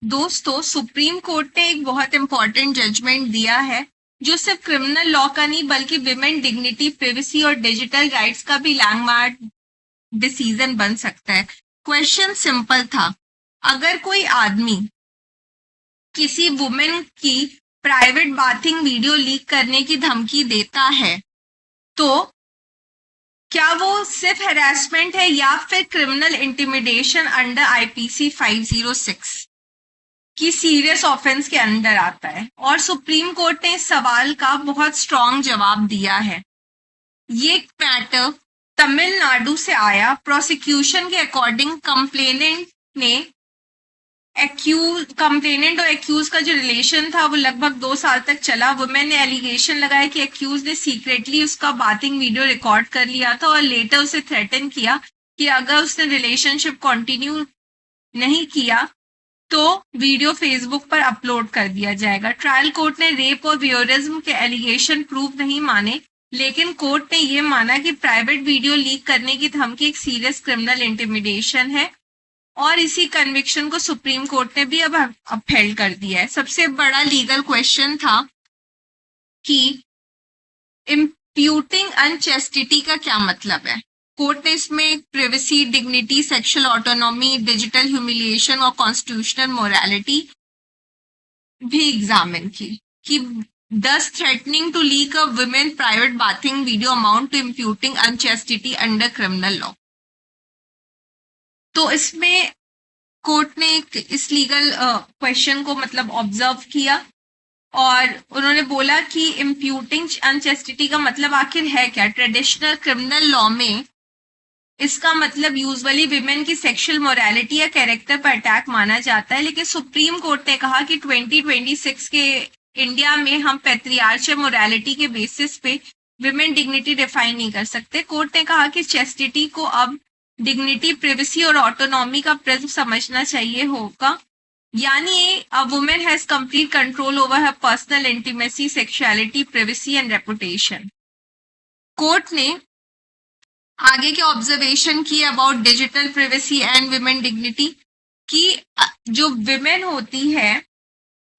दोस्तों, supreme court ने एक बहुत इंपॉर्टेंट जजमेंट दिया है जो सिर्फ क्रिमिनल लॉ का नहीं बल्कि विमेन डिग्निटी, प्रिवेसी और डिजिटल राइट्स का भी लैंडमार्क डिसीजन बन सकता है। क्वेश्चन सिंपल था, अगर कोई आदमी किसी वुमेन की प्राइवेट बाथिंग वीडियो लीक करने की धमकी देता है तो क्या वो सिर्फ हैरेसमेंट है या फिर क्रिमिनल इंटिमिडेशन अंडर आईपीसी 506 की सीरियस ऑफेंस के अंदर आता है। और सुप्रीम कोर्ट ने इस सवाल का बहुत स्ट्रॉन्ग जवाब दिया है। ये मैटर तमिलनाडु से आया। प्रोसिक्यूशन के अकॉर्डिंग कंप्लेनेंट और एक्यूज का जो रिलेशन था वो लगभग 2 साल तक चला। वुमेन ने एलिगेशन लगाया कि एक्यूज ने सीक्रेटली उसका बाथिंग वीडियो रिकॉर्ड कर लिया था और लेटर उसे थ्रेटन किया कि अगर उसने रिलेशनशिप कंटिन्यू नहीं किया तो वीडियो फेसबुक पर अपलोड कर दिया जाएगा। ट्रायल कोर्ट ने रेप और वियोरिज्म के एलिगेशन प्रूव नहीं माने, लेकिन कोर्ट ने यह माना कि प्राइवेट वीडियो लीक करने की धमकी एक सीरियस क्रिमिनल इंटिमिडेशन है और इसी कन्विक्शन को सुप्रीम कोर्ट ने भी अब अपहेल्ड कर दिया है। सबसे बड़ा लीगल क्वेश्चन था कि इम्प्यूटिंग अनचेस्टिटी का क्या मतलब है। कोर्ट ने इसमें privacy, dignity, sexual autonomy, digital humiliation और कॉन्स्टिट्यूशनल मोरालिटी भी एग्जामिन की कि does threatening to leak a women private bathing video amount to imputing unchastity under criminal law। तो इसमें कोर्ट ने इस लीगल क्वेश्चन को मतलब ऑब्जर्व किया और उन्होंने बोला कि इम्प्यूटिंग अनचेस्टिटी का मतलब आखिर है क्या। ट्रेडिशनल क्रिमिनल लॉ में इसका मतलब यूजुअली विमेन की सेक्सुअल मोरालिटी या कैरेक्टर पर अटैक माना जाता है, लेकिन सुप्रीम कोर्ट ने कहा कि 2026 के इंडिया में हम पैट्रियार्चल मोरालिटी के बेसिस पे विमेन डिग्निटी डिफाइन नहीं कर सकते। कोर्ट ने कहा कि चेस्टिटी को अब डिग्निटी, प्रिवेसी और ऑटोनॉमी का प्रिज्म समझना चाहिए होगा, यानी a woman has complete control over her personal intimacy, sexuality, privacy and reputation. Court ने आगे के ऑब्जर्वेशन की about digital privacy and women dignity कि जो विमेन होती है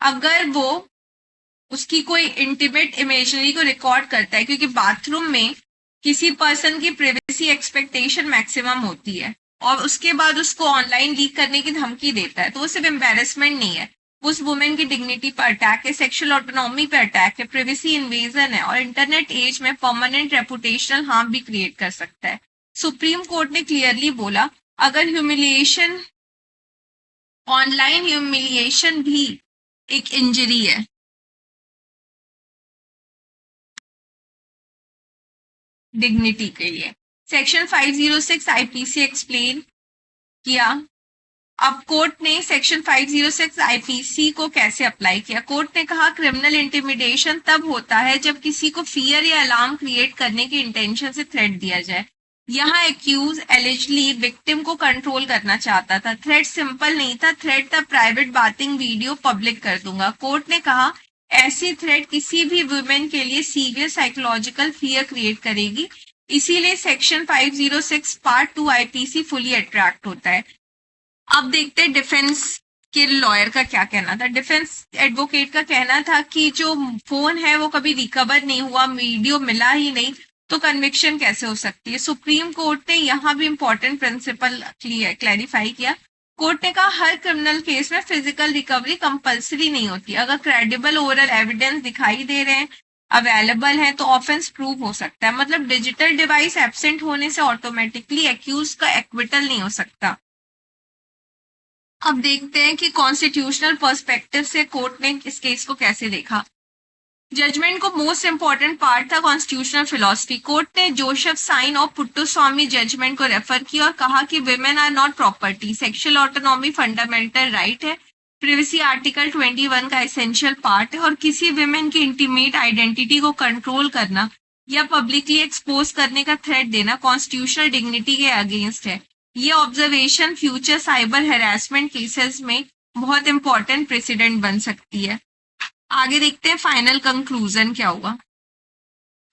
अगर वो उसकी कोई इंटीमेट इमेजरी को रिकॉर्ड करता है, क्योंकि बाथरूम में किसी पर्सन की प्रिवेसी एक्सपेक्टेशन मैक्सिमम होती है और उसके बाद उसको ऑनलाइन लीक करने की धमकी देता है, तो वो सिर्फ एम्बेरसमेंट नहीं है, उस वुमेन की डिग्निटी पर अटैक है, सेक्सुअल ऑटोनॉमी पर अटैक है, प्रिवेसी इन्वेजन है और इंटरनेट एज में परमानेंट रेपुटेशनल हार्म भी क्रिएट कर सकता है। सुप्रीम कोर्ट ने क्लियरली बोला अगर ह्यूमिलिएशन, ऑनलाइन ह्यूमिलिएशन भी एक इंजरी है। डिग्निटी के लिए सेक्शन 506 आईपीसी एक्सप्लेन किया। अब कोर्ट ने सेक्शन 506 आईपीसी को कैसे अप्लाई किया। कोर्ट ने कहा क्रिमिनल इंटिमिडेशन तब होता है जब किसी को फियर या अलार्म क्रिएट करने की इंटेंशन से थ्रेट दिया जाए। यहाँ एक्यूज एलिजिडली विक्टिम को कंट्रोल करना चाहता था। थ्रेट सिंपल नहीं था, थ्रेट था प्राइवेट बाथिंग वीडियो पब्लिक कर दूंगा। कोर्ट ने कहा ऐसी थ्रेट किसी भी वुमेन के लिए सीवियर साइकोलॉजिकल फियर क्रिएट करेगी, इसीलिए section 506 part 2 IPC fully attract होता है। अब देखते हैं डिफेंस के लॉयर का क्या कहना था। डिफेंस एडवोकेट का कहना था कि जो फोन है वो कभी रिकवर नहीं हुआ, वीडियो मिला ही नहीं, तो कन्विक्शन कैसे हो सकती है। सुप्रीम कोर्ट ने यहाँ भी इंपॉर्टेंट प्रिंसिपल क्लैरिफाई किया। कोर्ट ने कहा हर क्रिमिनल केस में फिजिकल रिकवरी कंपलसरी नहीं होती। अगर क्रेडिबल ओरल एविडेंस दिखाई दे रहे हैं, अवेलेबल है, तो ऑफेंस प्रूव हो सकता है। मतलब डिजिटल डिवाइस एब्सेंट होने से ऑटोमेटिकली एक्यूज का एक्विटल नहीं हो सकता। अब देखते हैं कि कॉन्स्टिट्यूशनल पर्सपेक्टिव से कोर्ट ने इस केस को कैसे देखा। जजमेंट को मोस्ट इंपॉर्टेंट पार्ट था कॉन्स्टिट्यूशनल फिलॉसफी। कोर्ट ने जोसेफ साइन और पुट्टुस्वामी जजमेंट को रेफर किया और कहा कि women are not property, sexual autonomy fundamental right है, प्रिवेसी आर्टिकल 21 का एसेंशियल पार्ट है और किसी विमेन की इंटीमेट आइडेंटिटी को कंट्रोल करना या पब्लिकली एक्सपोज करने का थ्रेट देना कॉन्स्टिट्यूशनल डिग्निटी के अगेंस्ट है। ये observation future cyber harassment cases में बहुत इंपॉर्टेंट प्रेसिडेंट बन सकती है। आगे देखते हैं फाइनल कंक्लूजन क्या हुआ।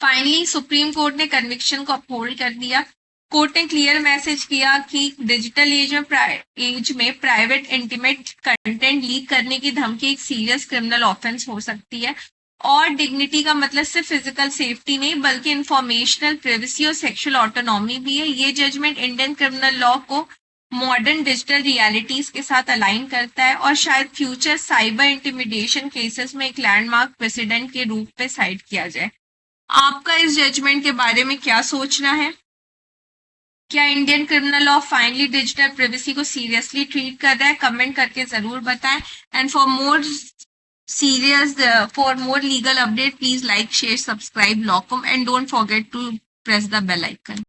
फाइनली सुप्रीम कोर्ट ने कन्विक्शन को अपहोल्ड कर दिया कोर्ट ने क्लियर मैसेज किया कि डिजिटल एज में प्राइवेट इंटीमेट कंटेंट लीक करने की धमकी एक सीरियस क्रिमिनल ऑफेंस हो सकती है और डिग्निटी का मतलब सिर्फ फिजिकल सेफ्टी नहीं बल्कि इंफॉर्मेशनल प्राइवेसी और सेक्सुअल ऑटोनॉमी भी है। ये जजमेंट इंडियन क्रिमिनल लॉ को मॉडर्न डिजिटल रियलिटीज के साथ अलाइन करता है और शायद फ्यूचर साइबर इंटिमिडेशन केसेस में एक लैंडमार्क प्रेसिडेंट के रूप में साइड किया जाए। आपका इस जजमेंट के बारे में क्या सोचना है? क्या Indian criminal law finally digital privacy को सीरियसली ट्रीट कर रहा है? कमेंट करके जरूर बताएं। And for more legal update, please like, share, subscribe Lawcom and don't forget to press the bell icon.